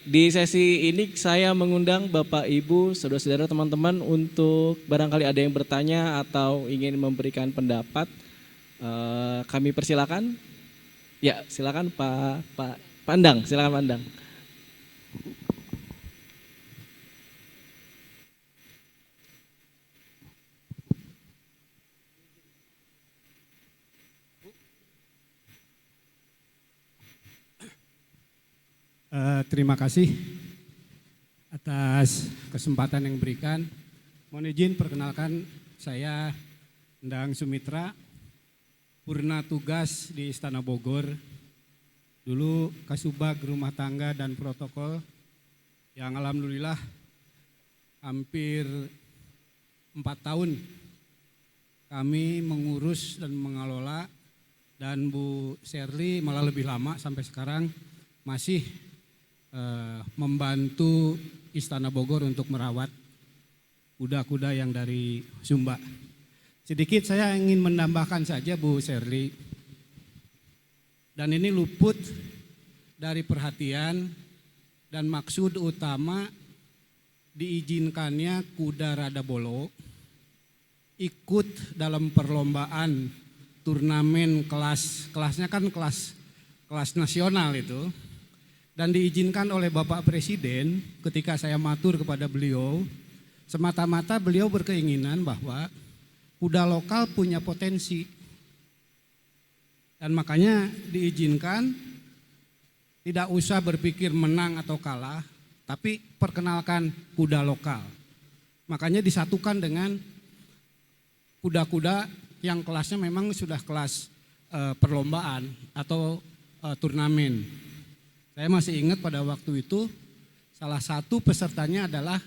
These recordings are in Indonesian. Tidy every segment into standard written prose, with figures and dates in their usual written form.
di sesi ini saya mengundang Bapak Ibu, saudara-saudara teman-teman untuk barangkali ada yang bertanya atau ingin memberikan pendapat. Kami persilakan. Ya, silakan Pak Pandang, silakan Pandang. Terima kasih atas kesempatan yang diberikan. Mohon izin perkenalkan, saya Endang Sumitra, purna tugas di Istana Bogor. Dulu Kasubag Rumah Tangga dan Protokol yang alhamdulillah hampir 4 tahun kami mengurus dan mengelola, dan Bu Sherly malah lebih lama sampai sekarang masih membantu Istana Bogor untuk merawat kuda-kuda yang dari Sumba. Sedikit saya ingin menambahkan saja Bu Sherly, dan ini luput dari perhatian dan maksud utama diizinkannya kuda Radabolo ikut dalam perlombaan turnamen kelasnya kan kelas nasional itu. Dan diizinkan oleh Bapak Presiden ketika saya matur kepada beliau, semata-mata beliau berkeinginan bahwa kuda lokal punya potensi. Dan makanya diizinkan, tidak usah berpikir menang atau kalah, tapi perkenalkan kuda lokal. Makanya disatukan dengan kuda-kuda yang kelasnya memang sudah kelas perlombaan atau turnamen. Saya masih ingat pada waktu itu salah satu pesertanya adalah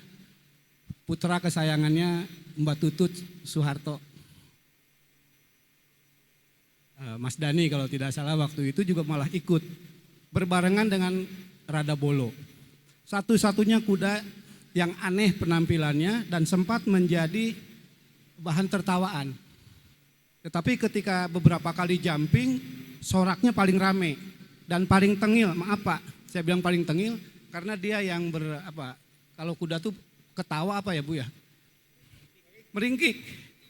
putra kesayangannya Mbak Tutut Soeharto. Mas Dani kalau tidak salah waktu itu juga malah ikut berbarengan dengan Radabolo. Satu-satunya kuda yang aneh penampilannya dan sempat menjadi bahan tertawaan. Tetapi ketika beberapa kali jumping, soraknya paling rame. Dan paling tengil, maaf Pak, saya bilang paling tengil karena dia yang kalau kuda tuh ketawa apa ya Bu ya? Meringkik.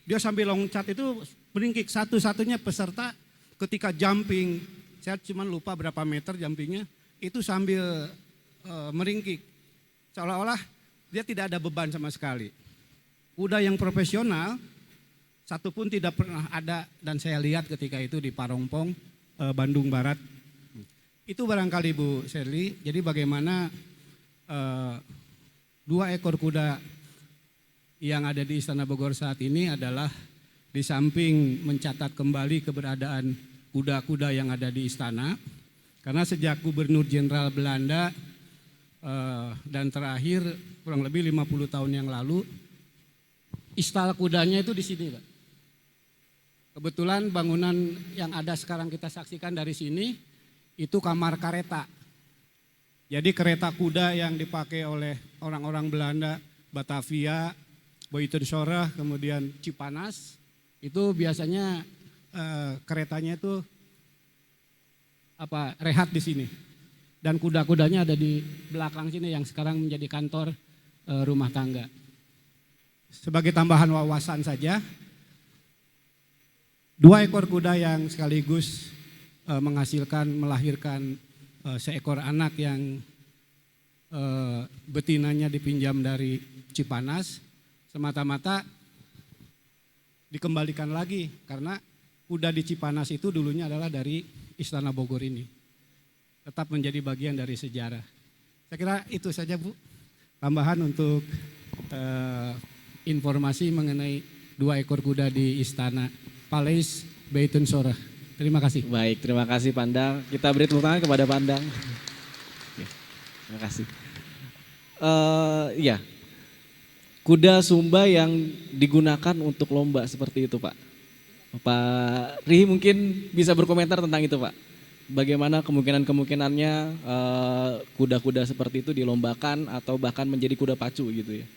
Dia sambil loncat itu meringkik. Satu-satunya peserta ketika jumping, saya cuma lupa berapa meter jumpingnya, itu sambil meringkik. Seolah-olah dia tidak ada beban sama sekali. Kuda yang profesional, satu pun tidak pernah ada, dan saya lihat ketika itu di Parongpong, Bandung Barat. Itu barangkali Bu Sherly, jadi bagaimana 2 ekor kuda yang ada di Istana Bogor saat ini adalah di samping mencatat kembali keberadaan kuda-kuda yang ada di istana, karena sejak Gubernur Jenderal Belanda dan terakhir kurang lebih 50 tahun yang lalu, istal kudanya itu di sini Pak. Kebetulan bangunan yang ada sekarang kita saksikan dari sini, itu kamar kareta. Jadi kereta kuda yang dipakai oleh orang-orang Belanda, Batavia, Buitensorg, kemudian Cipanas, itu biasanya keretanya itu rehat di sini. Dan kuda-kudanya ada di belakang sini yang sekarang menjadi kantor rumah tangga. Sebagai tambahan wawasan saja, 2 ekor kuda yang sekaligus melahirkan seekor anak yang betinanya dipinjam dari Cipanas, semata-mata dikembalikan lagi karena kuda di Cipanas itu dulunya adalah dari Istana Bogor ini. Tetap menjadi bagian dari sejarah. Saya kira itu saja Bu, tambahan untuk informasi mengenai 2 ekor kuda di Istana Palais Buitensorg. Terima kasih. Baik, terima kasih Pandang. Kita beri tepuk tangan kepada Pandang. Terima kasih. Ya, kuda Sumba yang digunakan untuk lomba seperti itu Pak. Pak Ri mungkin bisa berkomentar tentang itu Pak. Bagaimana kemungkinannya kuda-kuda seperti itu dilombakan atau bahkan menjadi kuda pacu gitu ya.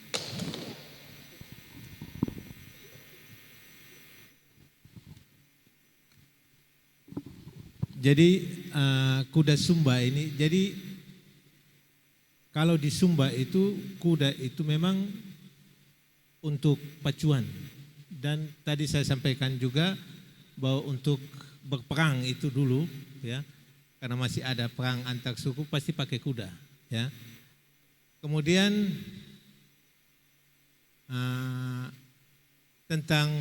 Jadi kuda Sumba ini, jadi kalau di Sumba itu kuda itu memang untuk pacuan. Dan tadi saya sampaikan juga bahwa untuk berperang itu dulu ya, karena masih ada perang antar suku pasti pakai kuda ya. Kemudian tentang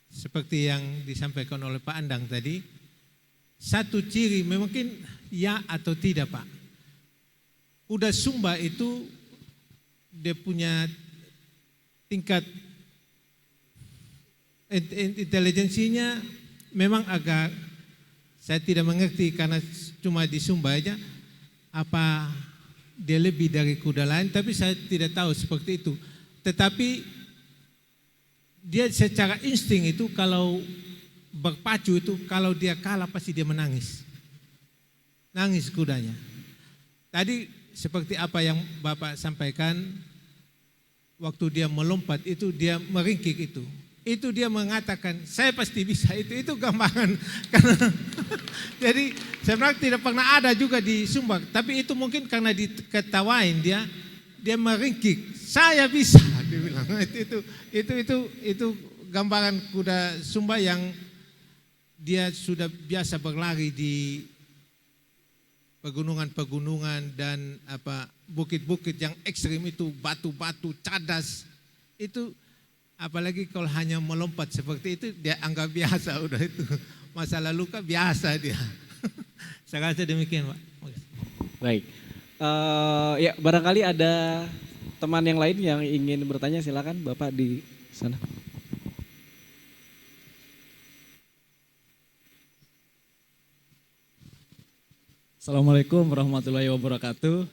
seperti yang disampaikan oleh Pak Andang tadi, satu ciri mungkin ya atau tidak Pak. Kuda Sumba itu dia punya tingkat intelijensinya memang agak, saya tidak mengerti karena cuma di Sumba aja apa dia lebih dari kuda lain, tapi saya tidak tahu seperti itu. Tetapi dia secara insting itu kalau berpacu itu kalau dia kalah pasti dia menangis. Nangis kudanya. Tadi seperti apa yang Bapak sampaikan, waktu dia melompat itu dia meringkik itu dia mengatakan saya pasti bisa, itu gambaran karena jadi sebenarnya tidak pernah ada juga di Sumba, tapi itu mungkin karena diketawain dia meringkik, saya bisa, dia bilang. Itu gambaran kuda Sumba yang dia sudah biasa berlari di pegunungan dan bukit-bukit yang ekstrim itu, batu-batu, cadas itu. Apalagi kalau hanya melompat seperti itu dia anggap biasa, udah itu masalah luka biasa dia. Saya rasa demikian Pak. Baik, ya barangkali ada teman yang lain yang ingin bertanya, silakan Bapak di sana. Assalamualaikum warahmatullahi wabarakatuh.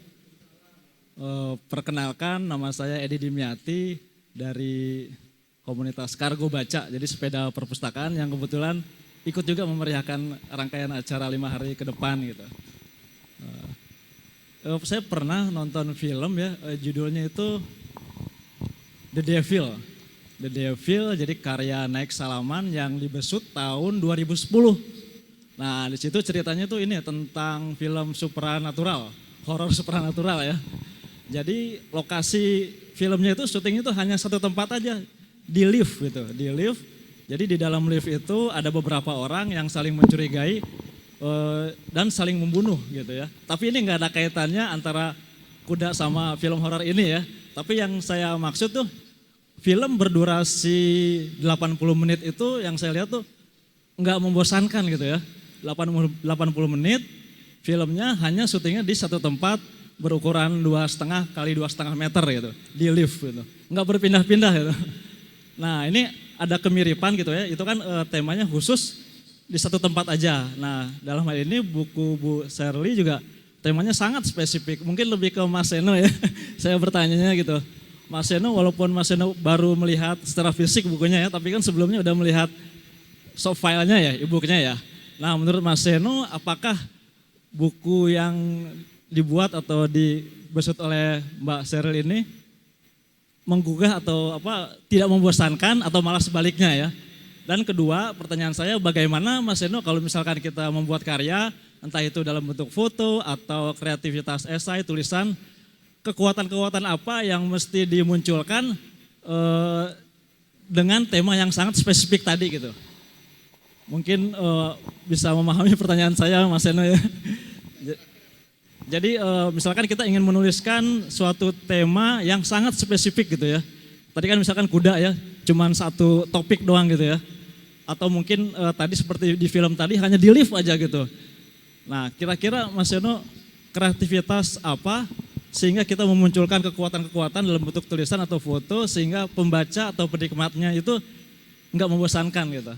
Perkenalkan, nama saya Edi Dimyati dari komunitas Kargo Baca, jadi sepeda perpustakaan yang kebetulan ikut juga memeriahkan rangkaian acara 5 hari ke depan gitu. Saya pernah nonton film ya, judulnya itu The Devil. The Devil jadi karya Naik Salaman yang dibesut tahun 2010. Nah di situ ceritanya tuh ini tentang film supranatural, horor supranatural ya. Jadi lokasi filmnya itu syutingnya itu hanya satu tempat aja, di lift gitu, di lift. Jadi di dalam lift itu ada beberapa orang yang saling mencurigai dan saling membunuh gitu ya. Tapi ini nggak ada kaitannya antara kuda sama film horor ini ya. Tapi yang saya maksud tuh film berdurasi 80 menit itu yang saya lihat tuh nggak membosankan gitu ya. 80 menit filmnya hanya syutingnya di satu tempat berukuran 2,5 kali 2,5 meter gitu, di lift gitu, nggak berpindah-pindah gitu. Nah ini ada kemiripan gitu ya, itu kan temanya khusus di satu tempat aja. Nah dalam hal ini buku Bu Shirley juga temanya sangat spesifik, mungkin lebih ke Mas Seno ya. Saya bertanyanya gitu, Mas Seno walaupun Mas Seno baru melihat secara fisik bukunya ya, tapi kan sebelumnya udah melihat soft filenya ya, e-booknya ya. Nah menurut Mas Seno apakah buku yang dibuat atau dibesut oleh Mbak Sheryl ini menggugah atau tidak membosankan atau malah sebaliknya ya. Dan kedua pertanyaan saya, bagaimana Mas Seno kalau misalkan kita membuat karya entah itu dalam bentuk foto atau kreativitas esai, tulisan, kekuatan-kekuatan apa yang mesti dimunculkan dengan tema yang sangat spesifik tadi gitu. Mungkin bisa memahami pertanyaan saya Mas Seno ya. Jadi misalkan kita ingin menuliskan suatu tema yang sangat spesifik gitu ya. Tadi kan misalkan kuda ya, cuman satu topik doang gitu ya. Atau mungkin tadi seperti di film tadi hanya di lift aja gitu. Nah kira-kira Mas Yono kreativitas apa sehingga kita memunculkan kekuatan-kekuatan dalam bentuk tulisan atau foto sehingga pembaca atau penikmatnya itu enggak membosankan gitu.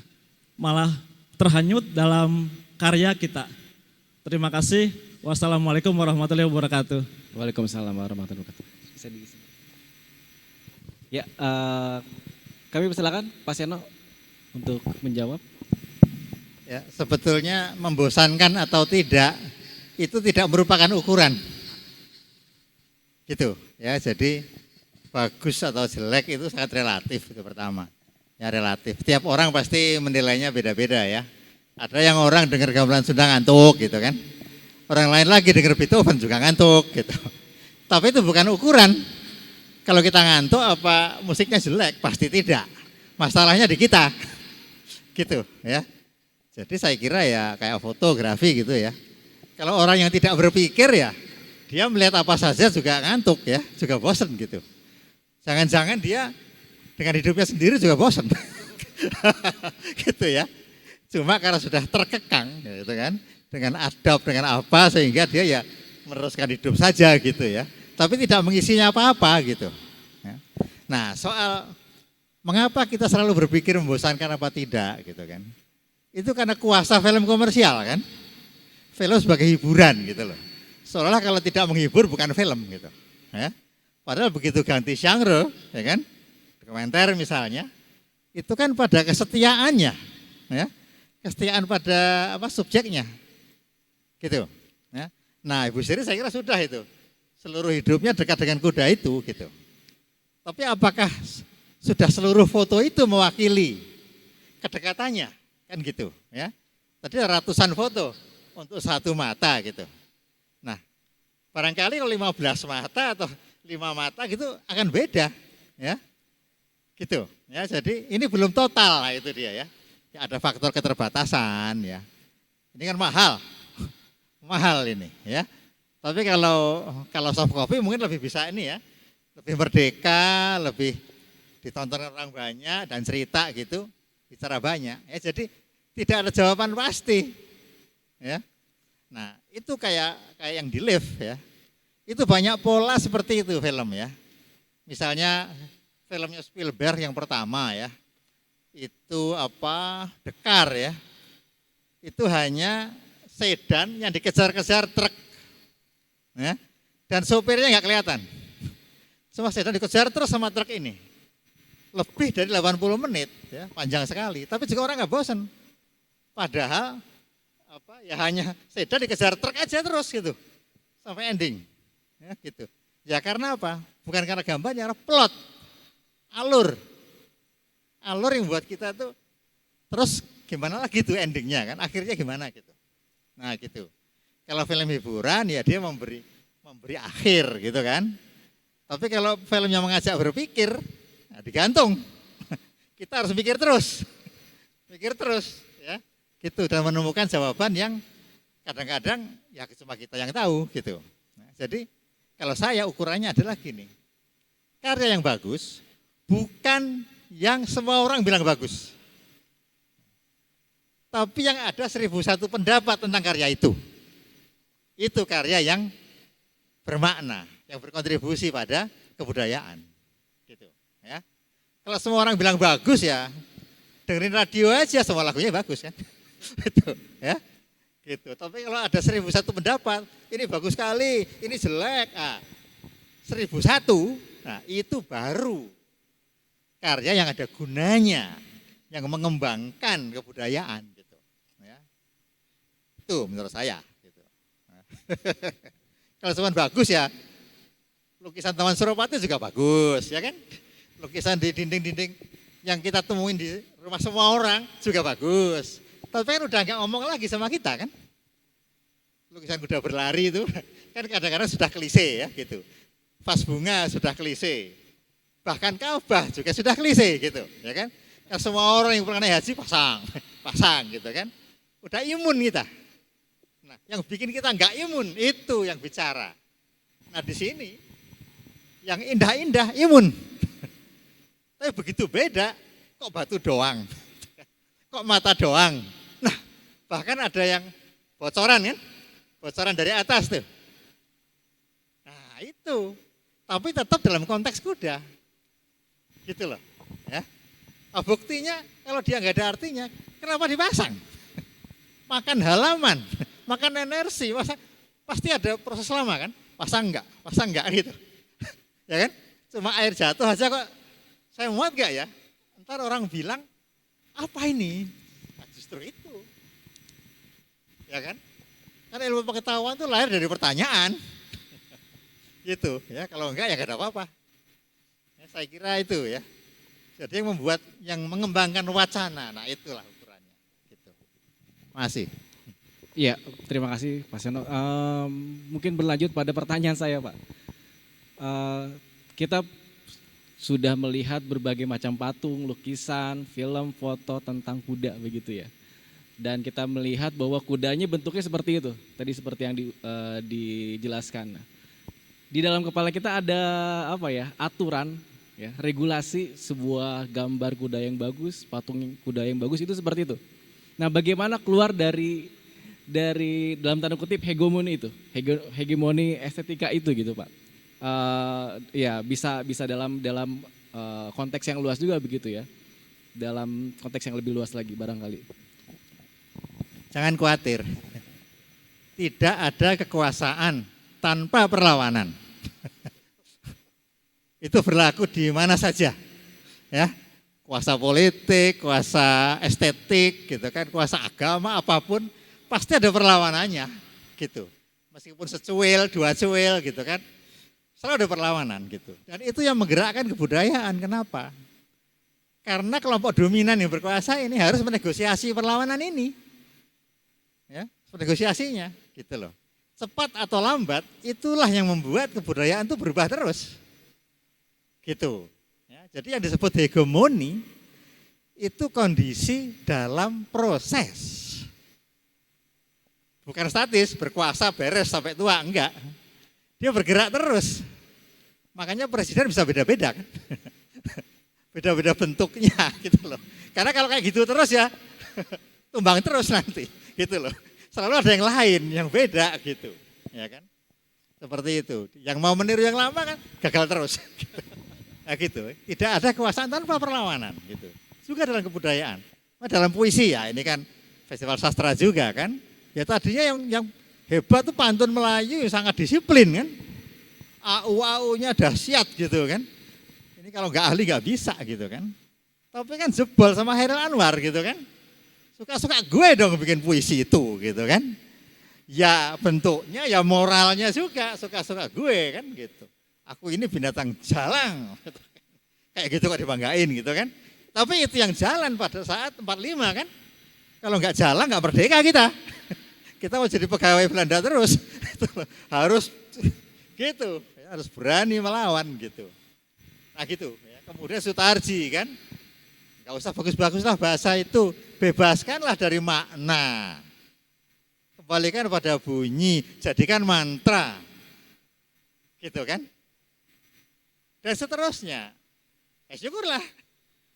Malah terhanyut dalam karya kita. Terima kasih. Wassalamualaikum warahmatullahi wabarakatuh. Waalaikumsalam warahmatullahi wabarakatuh. Bisa di sini. Ya, kami persilakan Pak Seno untuk menjawab. Ya, sebetulnya membosankan atau tidak itu tidak merupakan ukuran. Gitu ya, jadi bagus atau jelek itu sangat relatif itu pertama. Ya relatif. Tiap orang pasti menilainya beda-beda ya. Ada yang orang dengar gamelan Sunda ngantuk gitu kan. Orang lain lagi dengar Beethoven juga ngantuk gitu. Tapi itu bukan ukuran. Kalau kita ngantuk apa musiknya jelek, pasti tidak. Masalahnya di kita. Gitu ya. Jadi saya kira ya kayak fotografi gitu ya. Kalau orang yang tidak berpikir ya, dia melihat apa saja juga ngantuk ya, juga bosan gitu. Jangan-jangan dia dengan hidupnya sendiri juga bosan. Gitu ya. Cuma karena sudah terkekang gitu kan, dengan adab, dengan apa, sehingga dia ya meneruskan hidup saja gitu ya. Tapi tidak mengisinya apa-apa gitu. Ya. Nah soal mengapa kita selalu berpikir membosankan apa tidak gitu kan. Itu karena kuasa film komersial kan. Film sebagai hiburan gitu loh. Seolah kalau tidak menghibur bukan film gitu. Ya. Padahal begitu ganti genre ya kan, dokumenter misalnya, itu kan pada kesetiaannya. Ya. Kesetiaan pada apa subjeknya, gitu. Ya. Nah Ibu Sri saya kira sudah itu, seluruh hidupnya dekat dengan kuda itu, gitu. Tapi apakah sudah seluruh foto itu mewakili kedekatannya, kan gitu, ya? Tadi ada ratusan foto untuk satu mata, gitu. Nah barangkali kalau 15 mata atau 5 mata gitu akan beda, ya, gitu. Ya jadi ini belum total, nah, itu dia ya. Ya, ada faktor keterbatasan ya. Ini kan mahal. Mahal ini ya. Tapi kalau soft copy mungkin lebih bisa ini ya. Lebih merdeka, lebih ditonton orang banyak dan cerita gitu, bicara banyak. Ya jadi tidak ada jawaban pasti. Ya. Nah, itu kayak yang di lift ya. Itu banyak pola seperti itu film ya. Misalnya filmnya Spielberg yang pertama ya. Itu apa Dekar ya, itu hanya sedan yang dikejar-kejar truk, ya, dan sopirnya nggak kelihatan, semua sedan dikejar terus sama truk ini, lebih dari 80 menit, ya, panjang sekali, tapi juga orang nggak bosan, padahal apa ya hanya sedan dikejar truk aja terus gitu, sampai ending, ya gitu, ya karena apa? Bukan karena gambarnya, karena plot, alur yang buat kita tuh terus gimana lagi tuh endingnya kan, akhirnya gimana gitu. Nah gitu. Kalau film hiburan ya dia memberi akhir gitu kan. Tapi kalau filmnya mengajak berpikir, nah digantung. Kita harus mikir terus ya. Gitu dan menemukan jawaban yang kadang-kadang ya cuma kita yang tahu gitu. Nah, jadi kalau saya ukurannya adalah gini. Karya yang bagus bukan yang semua orang bilang bagus. Tapi yang ada 1001 pendapat tentang karya itu. Itu karya yang bermakna, yang berkontribusi pada kebudayaan. Gitu, ya. Kalau semua orang bilang bagus ya, dengerin radio aja semua lagunya bagus kan. Gitu, ya. Gitu. Tapi kalau ada 1001 pendapat, ini bagus sekali, ini jelek, 1001, nah itu baru karya yang ada gunanya, yang mengembangkan kebudayaan gitu. Ya. Itu menurut saya. Gitu. Nah. Kalau cuma bagus ya, lukisan Taman Suropati juga bagus, ya kan? Lukisan di dinding-dinding yang kita temuin di rumah semua orang juga bagus. Tapi kan udah nggak ngomong lagi sama kita kan? Lukisan kuda berlari itu kan kadang-kadang sudah klise ya gitu. Vas bunga sudah klise. Bahkan Ka'bah juga sudah klise gitu, ya kan? Yang semua orang yang pernah naik haji pasang gitu kan? Udah imun kita. Nah, yang bikin kita enggak imun itu yang bicara. Nah, di sini yang indah-indah imun. Tapi begitu beda, kok batu doang, kok mata doang. Nah, bahkan ada yang bocoran kan? Bocoran dari atas tuh. Nah, itu. Tapi tetap dalam konteks kuda. Gitu loh, ya. Nah, buktinya kalau dia nggak ada artinya, kenapa dipasang? Makan halaman, makan energi, pasti ada proses lama kan? Pasang enggak gitu, ya kan? Cuma air jatuh aja kok, saya muat nggak ya? Ntar orang bilang apa ini? Nah, justru itu, ya kan? Karena ilmu pengetahuan itu lahir dari pertanyaan, gitu, ya. Kalau enggak ya nggak ada apa-apa. Saya kira itu ya. Jadi yang mengembangkan wacana, nah itulah ukurannya. Gitu. Masih. Iya, terima kasih Pak Seno. Mungkin berlanjut pada pertanyaan saya Pak. kita sudah melihat berbagai macam patung, lukisan, film, foto tentang kuda begitu ya. Dan kita melihat bahwa kudanya bentuknya seperti itu, tadi seperti yang dijelaskan. Di dalam kepala kita ada apa ya, aturan, ya, regulasi sebuah gambar kuda yang bagus, patung kuda yang bagus itu seperti itu. Nah, bagaimana keluar dari dalam tanda kutip hegemoni itu, hegemoni estetika itu gitu Pak. Ya bisa dalam konteks yang luas juga begitu ya, dalam konteks yang lebih luas lagi barangkali. Jangan khawatir, tidak ada kekuasaan tanpa perlawanan. Itu berlaku di mana saja, ya. Kuasa politik, kuasa estetik, gitu kan, kuasa agama apapun pasti ada perlawanannya, gitu. Meskipun secuil, dua cuil, gitu kan, selalu ada perlawanan, gitu. Dan itu yang menggerakkan kebudayaan. Kenapa? Karena kelompok dominan yang berkuasa ini harus menegosiasi perlawanan ini. Ya, negosiasinya gitu loh. Cepat atau lambat itulah yang membuat kebudayaan itu berubah terus. Gitu. Ya, jadi yang disebut hegemoni itu kondisi dalam proses. Bukan statis, berkuasa beres sampai tua, enggak. Dia bergerak terus. Makanya presiden bisa beda-beda kan. Beda-beda bentuknya gitu loh. Karena kalau kayak gitu terus ya tumbang terus nanti. Gitu loh, selalu ada yang lain yang beda gitu, ya kan? Seperti itu. Yang mau meniru yang lama kan gagal terus. Gitu. Nah gitu. Tidak ada kekuasaan tanpa perlawanan gitu. Juga dalam kebudayaan, dalam puisi ya. Ini kan festival sastra juga kan. Ya tadinya yang hebat tuh pantun Melayu yang sangat disiplin kan. AU-nya dahsyat gitu kan. Ini kalau nggak ahli nggak bisa gitu kan. Tapi kan jebol sama Hairil Anwar gitu kan. Suka-suka gue dong bikin puisi itu gitu kan. Ya bentuknya ya moralnya juga suka-suka gue kan gitu. Aku ini binatang jalang. Kayak gitu kok dibanggain gitu kan. Tapi itu yang jalan pada saat 45 kan. Kalau nggak jalan nggak merdeka kita. Kita mau jadi pegawai Belanda terus. Harus gitu. Harus berani melawan gitu. Nah gitu. Kemudian Sutarji kan. Gak usah bagus-bagus lah bahasa itu, bebaskanlah dari makna. Kembalikan pada bunyi, jadikan mantra. Gitu kan. Dan seterusnya. Ya syukurlah.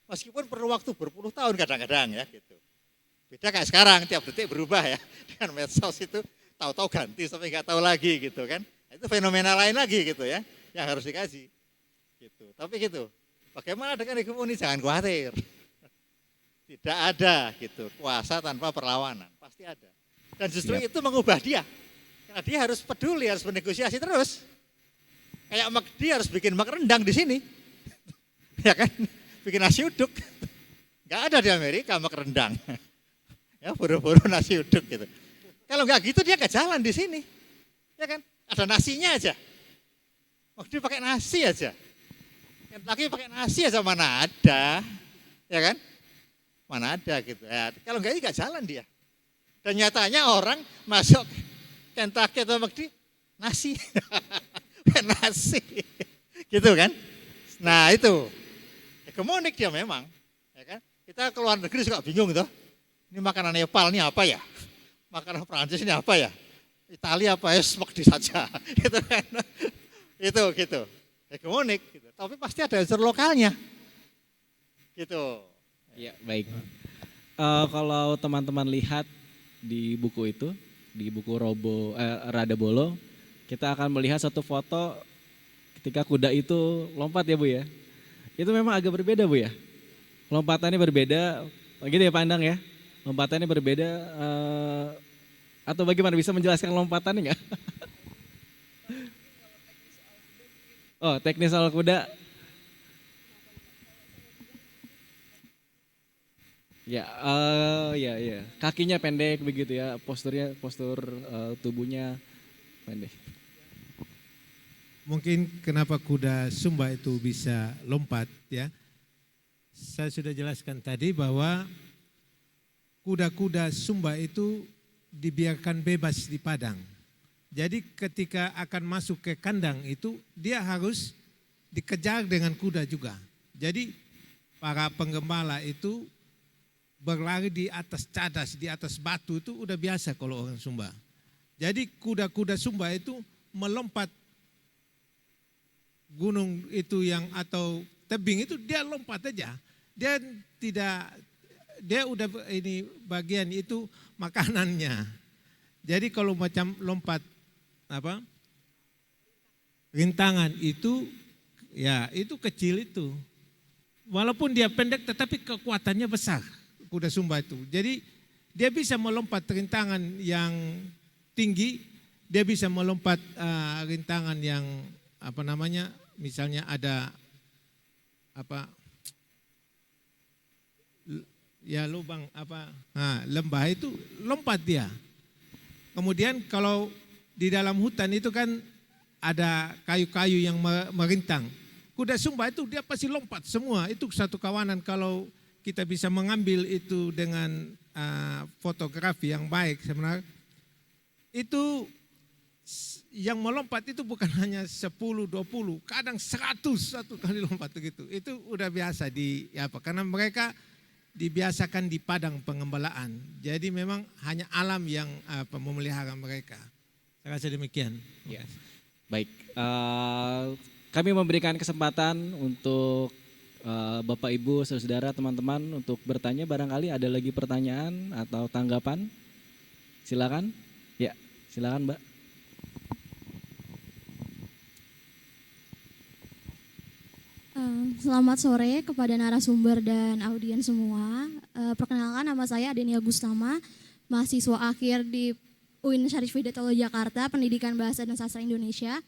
Meskipun perlu waktu berpuluh tahun kadang-kadang ya gitu. Beda kayak sekarang, tiap detik berubah ya. Dengan medsos itu tahu-tahu ganti sampai nggak tahu lagi gitu kan. Itu fenomena lain lagi gitu ya, yang harus dikaji. Gitu. Tapi gitu. Bagaimana dengan hegemoni? Jangan khawatir. Tidak ada gitu, kuasa tanpa perlawanan, pasti ada. Dan justru itu mengubah dia. Karena dia harus peduli, harus bernegosiasi terus. Kayak dia harus bikin mak rendang di sini. Ya kan? Bikin nasi uduk. Gak ada di Amerika mak rendang. Ya buru-buru nasi uduk gitu. Kalau nggak gitu dia nggak jalan di sini. Ya kan? Ada nasinya aja. Dia pakai nasi aja. Lagi pakai nasi aja mana ada. Ya kan? Mana ada gitu. Ya, kalau enggak jalan dia. Dan nyatanya orang masuk Kentucky atau McD nasi. Nasi. Gitu kan. Nah itu. Hegemonik dia memang. Ya kan? Kita ke luar negeri suka bingung gitu. Ini makanan Nepal ini apa ya? Makanan Prancis ini apa ya? Italia apa ya? McD saja. Gitu kan. Itu gitu. Hegemonik. Gitu. Tapi pasti ada unsur lokalnya. Gitu. Ya, baik. Kalau teman-teman lihat di buku itu, di buku Rada Bolo, kita akan melihat satu foto ketika kuda itu lompat ya Bu ya. Itu memang agak berbeda Bu ya. Lompatannya berbeda, gitu ya pandang ya. Lompatannya berbeda, atau bagaimana, bisa menjelaskan lompatannya nggak? Oh, teknis soal kuda. Ya, ya. Kakinya pendek begitu ya, postur tubuhnya pendek. Mungkin kenapa kuda Sumba itu bisa lompat ya. Saya sudah jelaskan tadi bahwa kuda-kuda Sumba itu dibiarkan bebas di padang. Jadi ketika akan masuk ke kandang itu dia harus dikejar dengan kuda juga. Jadi para penggembala itu berlari di atas cadas, di atas batu itu udah biasa kalau orang Sumba. Jadi kuda-kuda Sumba itu melompat gunung itu yang atau tebing itu dia lompat aja. Dia tidak, dia udah ini bagian itu makanannya. Jadi kalau macam lompat apa rintangan itu ya itu kecil itu. Walaupun dia pendek tetapi kekuatannya besar kuda Sumba itu. Jadi dia bisa melompat rintangan yang tinggi, dia bisa melompat rintangan yang apa namanya, misalnya ada apa ya lubang apa lembah itu lompat dia. Kemudian kalau di dalam hutan itu kan ada kayu-kayu yang merintang. Kuda Sumba itu dia pasti lompat semua. Itu satu kawanan kalau kita bisa mengambil itu dengan fotografi yang baik sebenarnya. Itu yang melompat itu bukan hanya 10, 20, kadang 100 satu kali lompat begitu. Itu udah biasa di apa? Karena mereka dibiasakan di padang pengembalaan. Jadi memang hanya alam yang memelihara mereka. Saya rasa demikian. Ya. Baik, kami memberikan kesempatan untuk Bapak Ibu, saudara-saudara, teman-teman untuk bertanya. Barangkali ada lagi pertanyaan atau tanggapan? Silakan. Ya, silakan Mbak. Selamat sore kepada narasumber dan audiens semua. Perkenalkan, nama saya Adenia Gustama, mahasiswa akhir di UIN Syarif Hidayatullah Jakarta, Pendidikan Bahasa dan Sastra Indonesia.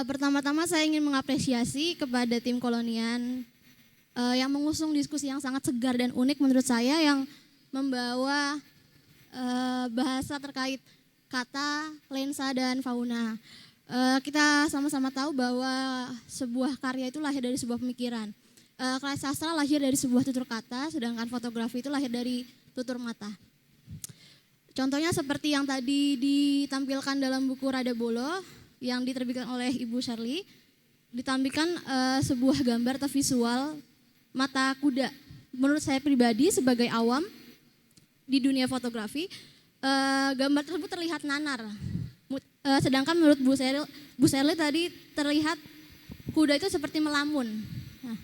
Pertama-tama saya ingin mengapresiasi kepada tim Kolonian yang mengusung diskusi yang sangat segar dan unik menurut saya, yang membawa bahasa terkait kata, lensa, dan fauna. Kita sama-sama tahu bahwa sebuah karya itu lahir dari sebuah pemikiran. Karya sastra lahir dari sebuah tutur kata, sedangkan fotografi itu lahir dari tutur mata. Contohnya seperti yang tadi ditampilkan dalam buku Rada Bolo yang diterbitkan oleh Ibu Shirley, ditampilkan sebuah gambar atau visual mata kuda. Menurut saya pribadi sebagai awam di dunia fotografi, gambar tersebut terlihat nanar. Sedangkan menurut Bu Shirley tadi terlihat kuda itu seperti melamun. Nah,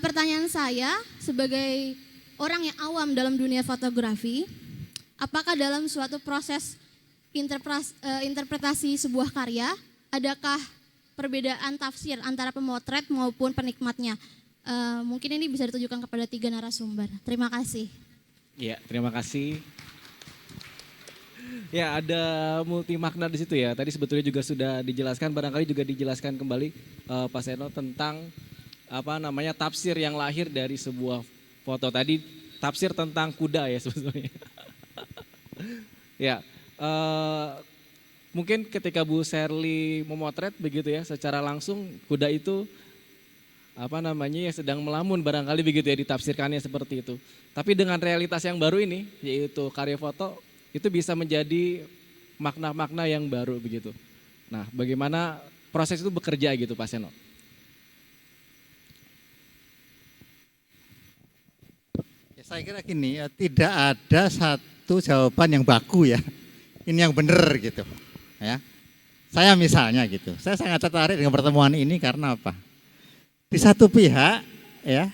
pertanyaan saya sebagai orang yang awam dalam dunia fotografi, apakah dalam suatu proses interpretasi sebuah karya, adakah perbedaan tafsir antara pemotret maupun penikmatnya? Mungkin ini bisa ditujukan kepada 3 narasumber. Terima kasih. Ya, terima kasih. Ya, ada multi makna di situ ya. Tadi sebetulnya juga sudah dijelaskan, barangkali juga dijelaskan kembali Pak Seno tentang apa namanya tafsir yang lahir dari sebuah foto. Tadi tafsir tentang kuda ya sebetulnya. Ya, mungkin ketika Bu Shirley memotret begitu ya, secara langsung kuda itu apa namanya ya sedang melamun, barangkali begitu ya ditafsirkannya seperti itu. Tapi dengan realitas yang baru ini, yaitu karya foto, itu bisa menjadi makna-makna yang baru begitu. Nah, bagaimana proses itu bekerja gitu Pak Seno? Ya, saya kira gini, ya, tidak ada satu jawaban yang baku ya. Ini yang benar gitu. Ya. Saya misalnya gitu, saya sangat tertarik dengan pertemuan ini karena apa? Di satu pihak ya,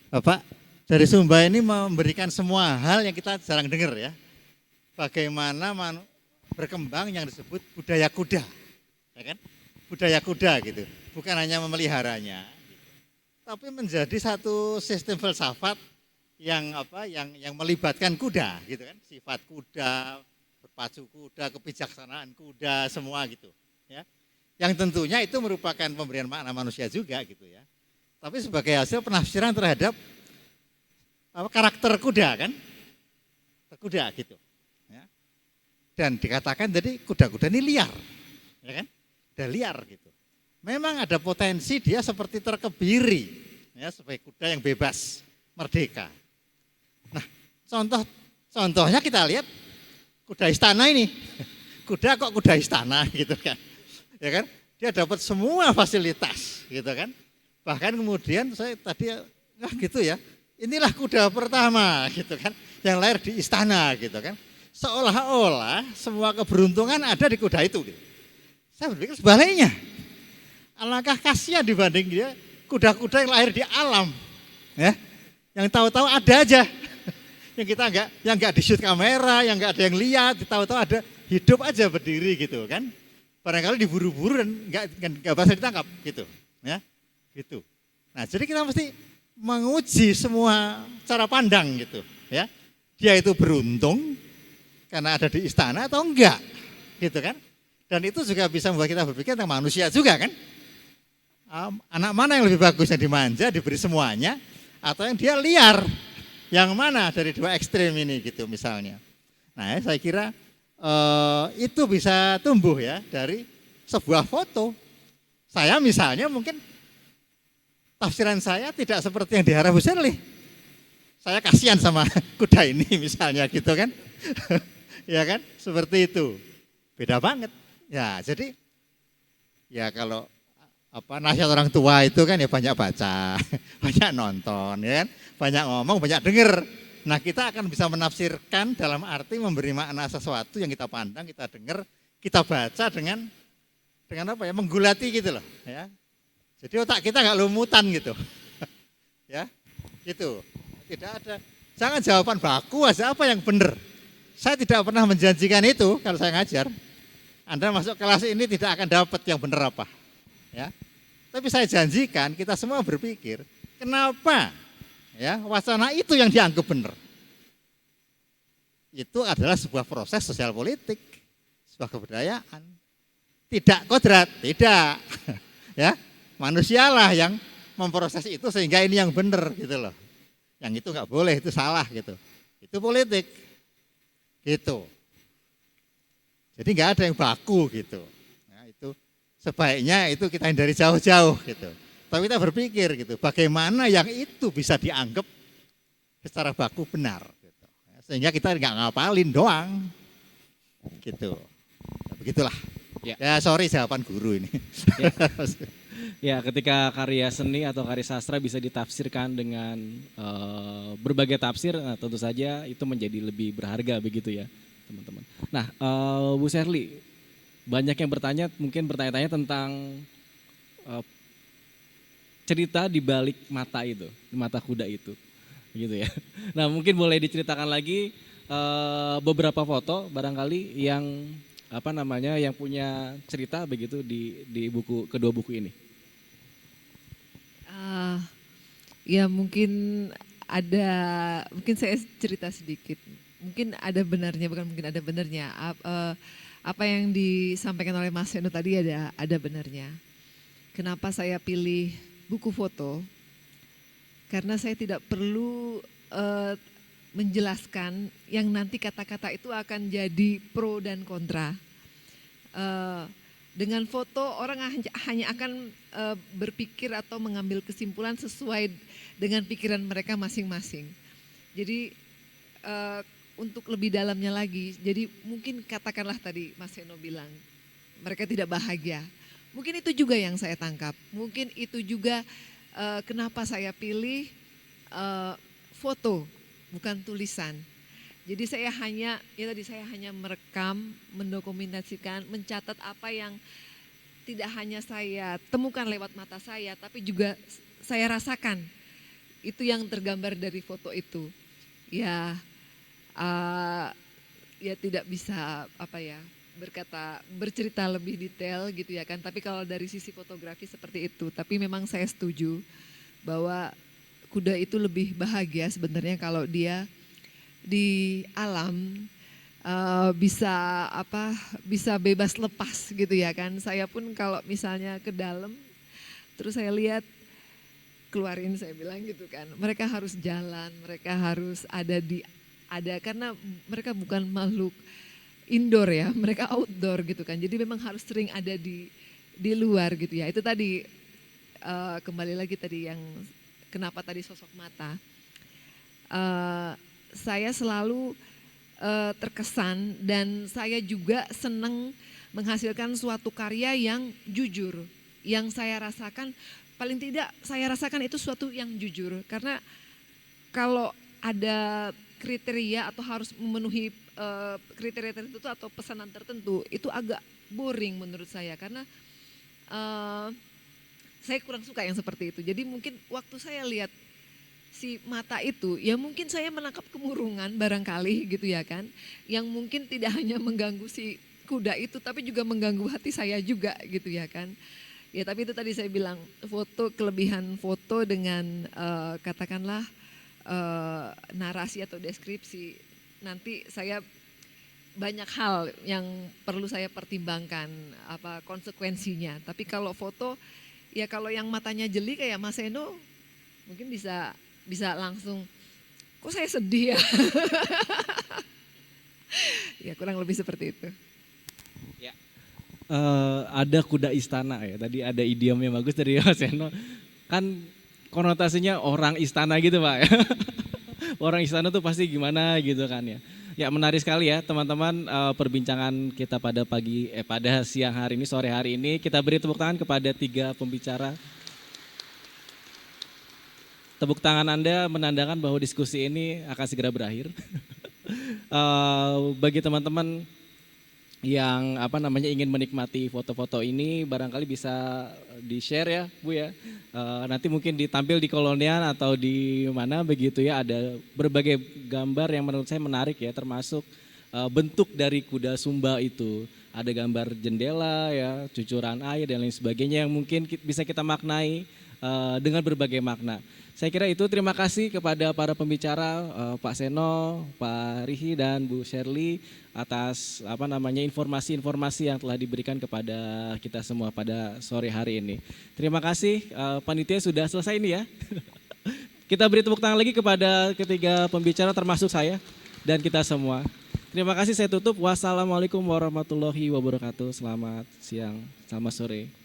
Bapak dari Sumba ini memberikan semua hal yang kita jarang dengar ya. Bagaimana berkembang yang disebut budaya kuda, ya kan? Budaya kuda gitu, bukan hanya memeliharanya, gitu. Tapi menjadi satu sistem filsafat yang apa, yang melibatkan kuda, gitu kan? Sifat kuda, berpacu kuda, kebijaksanaan kuda, semua gitu, ya. Yang tentunya itu merupakan pemberian makna manusia juga, gitu ya. Tapi sebagai hasil penafsiran terhadap apa, karakter kuda kan, kuda gitu. Dan dikatakan tadi kuda-kuda ini liar, ya kan? Udah liar gitu. Memang ada potensi dia seperti terkebiri, ya sebagai kuda yang bebas, merdeka. Nah, contohnya kita lihat kuda istana ini, kuda kok kuda istana gitu kan. Ya kan? Dia dapat semua fasilitas gitu kan. Bahkan kemudian saya tadi gitu ya. Inilah kuda pertama gitu kan yang lahir di istana gitu kan. Seolah-olah semua keberuntungan ada di kuda itu gitu. Saya berpikir sebaliknya. Alangkah kasihan dibanding dia kuda-kuda yang lahir di alam. Ya. Yang tahu-tahu ada aja. Yang kita enggak di-shoot kamera, yang enggak ada yang lihat, tahu-tahu ada hidup aja berdiri gitu kan. Barangkali diburu-buru dan enggak bisa ditangkap gitu. Ya. Gitu. Nah, jadi kita mesti menguji semua cara pandang gitu, ya. Dia itu beruntung karena ada di istana atau enggak, gitu kan? Dan itu juga bisa membuat kita berpikir tentang manusia juga kan? Anak mana yang lebih bagus, yang dimanja, diberi semuanya, atau yang dia liar? Yang mana dari dua ekstrem ini gitu misalnya? Nah, saya kira itu bisa tumbuh ya dari sebuah foto. Saya misalnya mungkin tafsiran saya tidak seperti yang diharap Bu Sherly. Saya kasihan sama kuda ini misalnya gitu kan. Ya kan, seperti itu. Beda banget. Ya, jadi ya kalau nasihat orang tua itu kan ya banyak baca, banyak nonton ya kan, banyak ngomong, banyak denger. Nah, kita akan bisa menafsirkan dalam arti memberi makna sesuatu yang kita pandang, kita dengar, kita baca dengan apa ya, menggulati gitu loh, ya. Jadi otak kita nggak lumutan gitu, ya, gitu. Tidak ada, jangan jawaban baku aja apa yang benar. Saya tidak pernah menjanjikan itu kalau saya ngajar. Anda masuk kelas ini tidak akan dapat yang benar apa, ya. Tapi saya janjikan kita semua berpikir, kenapa, ya, wacana itu yang dianggap benar. Itu adalah sebuah proses sosial politik, sebuah kebudayaan. Tidak kodrat, tidak, ya. Manusialah yang memproses itu sehingga ini yang benar gitu loh. Yang itu nggak boleh, itu salah gitu. Itu politik, gitu. Jadi nggak ada yang baku gitu. Nah, itu sebaiknya itu kita hindari jauh-jauh gitu. Tapi kita berpikir gitu, bagaimana yang itu bisa dianggap secara baku benar. Gitu. Sehingga kita nggak ngapalin doang, gitu. Nah, begitulah. Ya sorry jawaban guru ini. Ya. Ya, ketika karya seni atau karya sastra bisa ditafsirkan dengan berbagai tafsir, nah, tentu saja itu menjadi lebih berharga begitu ya, teman-teman. Nah, Bu Sherly, banyak yang mungkin bertanya-tanya tentang cerita di balik mata itu, di mata kuda itu, gitu ya. Nah, mungkin boleh diceritakan lagi beberapa foto barangkali yang yang punya cerita begitu di kedua buku ini. Ya mungkin mungkin saya cerita sedikit. Mungkin ada benarnya, bukan mungkin ada benarnya. Apa yang disampaikan oleh Mas Seno tadi ada benarnya. Kenapa saya pilih buku foto? Karena saya tidak perlu menjelaskan yang nanti kata-kata itu akan jadi pro dan kontra. Dengan foto orang hanya akan berpikir atau mengambil kesimpulan sesuai dengan pikiran mereka masing-masing. Jadi untuk lebih dalamnya lagi, jadi mungkin katakanlah tadi Mas Seno bilang mereka tidak bahagia. Mungkin itu juga yang saya tangkap. Mungkin itu juga kenapa saya pilih foto bukan tulisan. Jadi saya hanya merekam, mendokumentasikan, mencatat apa yang tidak hanya saya temukan lewat mata saya, tapi juga saya rasakan. Itu yang tergambar dari foto itu. Ya tidak bisa bercerita lebih detail gitu ya kan. Tapi kalau dari sisi fotografi seperti itu. Tapi memang saya setuju bahwa kuda itu lebih bahagia sebenarnya kalau dia di alam bisa bebas lepas gitu ya kan. Saya pun kalau misalnya ke dalam terus saya lihat keluarin saya bilang gitu kan. Mereka harus jalan, mereka harus ada karena mereka bukan makhluk indoor ya, mereka outdoor gitu kan. Jadi memang harus sering ada di luar gitu ya. Itu tadi kembali lagi tadi yang kenapa tadi sosok mata. Saya selalu terkesan, dan saya juga senang menghasilkan suatu karya yang jujur, yang saya rasakan, paling tidak saya rasakan itu suatu yang jujur. Karena kalau ada kriteria atau harus memenuhi kriteria tertentu atau pesanan tertentu, itu agak boring menurut saya, karena saya kurang suka yang seperti itu. Jadi mungkin waktu saya lihat si mata itu, ya mungkin saya menangkap kemurungan barangkali gitu ya kan, yang mungkin tidak hanya mengganggu si kuda itu, tapi juga mengganggu hati saya juga gitu ya kan. Ya tapi itu tadi saya bilang, foto, kelebihan foto dengan katakanlah narasi atau deskripsi, nanti saya banyak hal yang perlu saya pertimbangkan apa konsekuensinya. Tapi kalau foto, ya kalau yang matanya jeli kayak Mas Eno, mungkin bisa langsung, kok saya sedih ya. Ya kurang lebih seperti itu. Ada kuda istana ya, tadi ada idiom yang bagus dari Mas Eno. Kan konotasinya orang istana gitu Pak ya. Orang istana tuh pasti gimana gitu kan ya. Ya menarik sekali ya teman-teman, perbincangan kita pada siang hari ini, sore hari ini. Kita beri tepuk tangan kepada 3 pembicara. Tepuk tangan Anda menandakan bahwa diskusi ini akan segera berakhir. Bagi teman-teman yang ingin menikmati foto-foto ini, barangkali bisa di-share ya Bu ya. Nanti mungkin ditampil di Kolonial atau di mana begitu ya, ada berbagai gambar yang menurut saya menarik ya, termasuk bentuk dari kuda Sumba itu. Ada gambar jendela ya, cucuran air dan lain sebagainya yang mungkin bisa kita maknai dengan berbagai makna. Saya kira itu, terima kasih kepada para pembicara, Pak Seno, Pak Rihi dan Bu Shirley atas informasi-informasi yang telah diberikan kepada kita semua pada sore hari ini. Terima kasih, panitia sudah selesai ini ya. Kita beri tepuk tangan lagi kepada ketiga pembicara termasuk saya dan kita semua. Terima kasih, saya tutup. Wassalamualaikum warahmatullahi wabarakatuh. Selamat siang, selamat sore.